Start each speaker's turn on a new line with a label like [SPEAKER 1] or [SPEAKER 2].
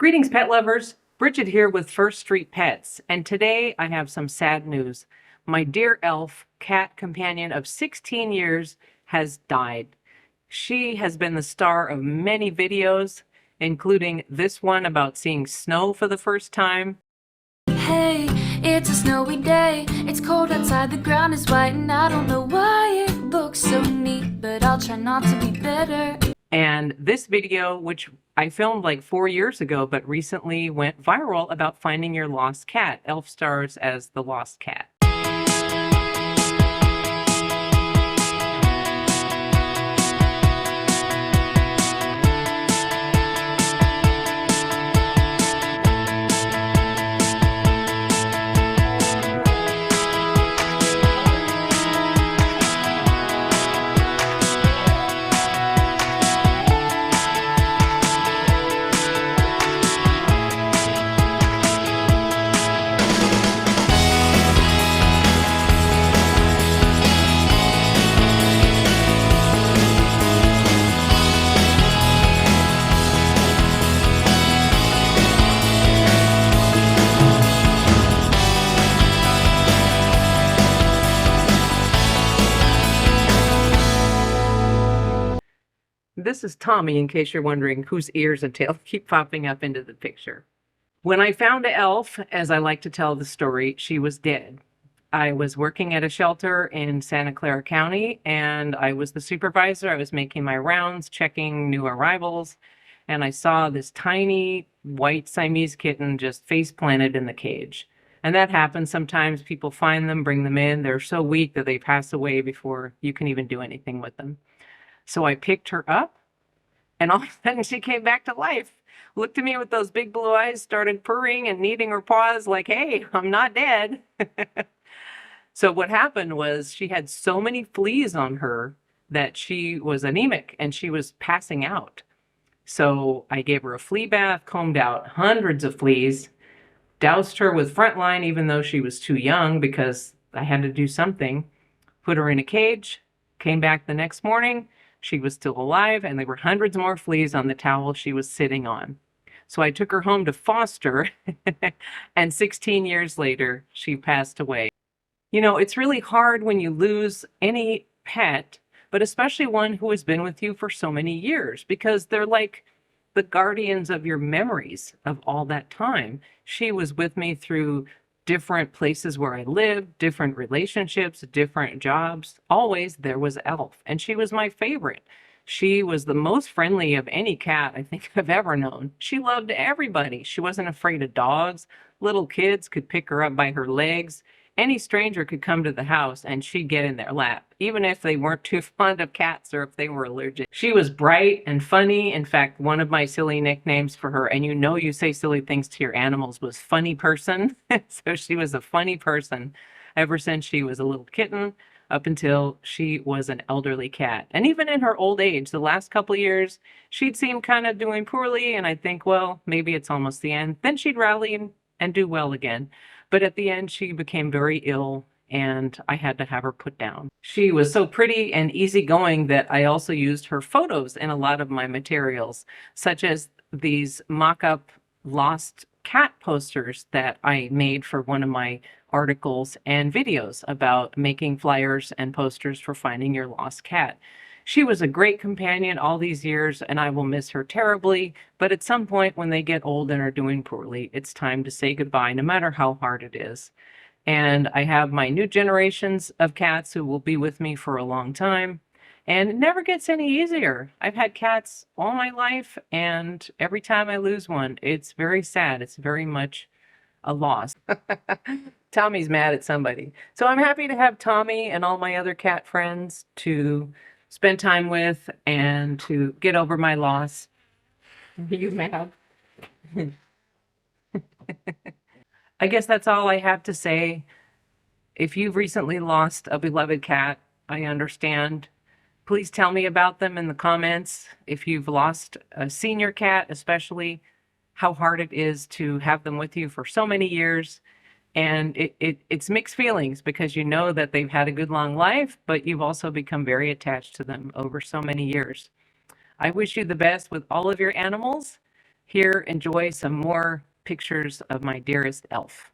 [SPEAKER 1] Greetings, pet lovers. Bridget here with First Street Pets, and today I have some sad news. My dear Elf, cat companion of 16 years, has died. She has been the star of many videos, including this one about seeing snow for the first time.
[SPEAKER 2] Hey, it's a snowy day. It's cold outside, the ground is white, and I don't know why it looks so neat, but I'll try not to be better.
[SPEAKER 1] And this video, which I filmed like 4 years ago, but recently went viral, about finding your lost cat. Elf stars as the lost cat. This is Tommy, in case you're wondering whose ears and tail keep popping up into the picture. When I found Elf, as I like to tell the story, she was dead. I was working at a shelter in Santa Clara County, and I was the supervisor. I was making my rounds, checking new arrivals, and I saw this tiny white Siamese kitten just face planted in the cage. And that happens sometimes. People find them, bring them in. They're so weak that they pass away before you can even do anything with them. So I picked her up, and all of a sudden she came back to life. Looked at me with those big blue eyes, started purring and kneading her paws like, hey, I'm not dead. So what happened was she had so many fleas on her that she was anemic and she was passing out. So I gave her a flea bath, combed out hundreds of fleas, doused her with Frontline even though she was too young because I had to do something, put her in a cage, came back the next morning. She was still alive, and there were hundreds more fleas on the towel she was sitting on. So I took her home to foster, and 16 years later, she passed away. You know, it's really hard when you lose any pet, but especially one who has been with you for so many years, because they're like the guardians of your memories of all that time. She was with me through different places where I lived, different relationships, different jobs. Always there was Elf, and she was my favorite. She was the most friendly of any cat I think I've ever known. She loved everybody. She wasn't afraid of dogs. Little kids could pick her up by her legs. Any stranger could come to the house and she'd get in their lap, even if they weren't too fond of cats or if they were allergic. She was bright and funny. In fact, one of my silly nicknames for her, and you know you say silly things to your animals, was funny person. So she was a funny person ever since she was a little kitten up until she was an elderly cat. And even in her old age, the last couple of years, she'd seem kind of doing poorly, and I'd think, well, maybe it's almost the end. Then she'd rally and do well again. But at the end, she became very ill, and I had to have her put down. She was so pretty and easygoing that I also used her photos in a lot of my materials, such as these mock-up lost cat posters that I made for one of my articles and videos about making flyers and posters for finding your lost cat. She was a great companion all these years, and I will miss her terribly, but at some point when they get old and are doing poorly, it's time to say goodbye, no matter how hard it is. And I have my new generations of cats who will be with me for a long time, and it never gets any easier. I've had cats all my life, and every time I lose one, it's very sad. It's very much a loss. Tommy's mad at somebody. So I'm happy to have Tommy and all my other cat friends to spend time with and to get over my loss. You mad? I guess that's all I have to say. If you've recently lost a beloved cat, I understand. Please tell me about them in the comments. If you've lost a senior cat, especially, how hard it is to have them with you for so many years. And it's mixed feelings because you know that they've had a good long life, but you've also become very attached to them over so many years. I wish you the best with all of your animals. Here, enjoy some more pictures of my dearest elf.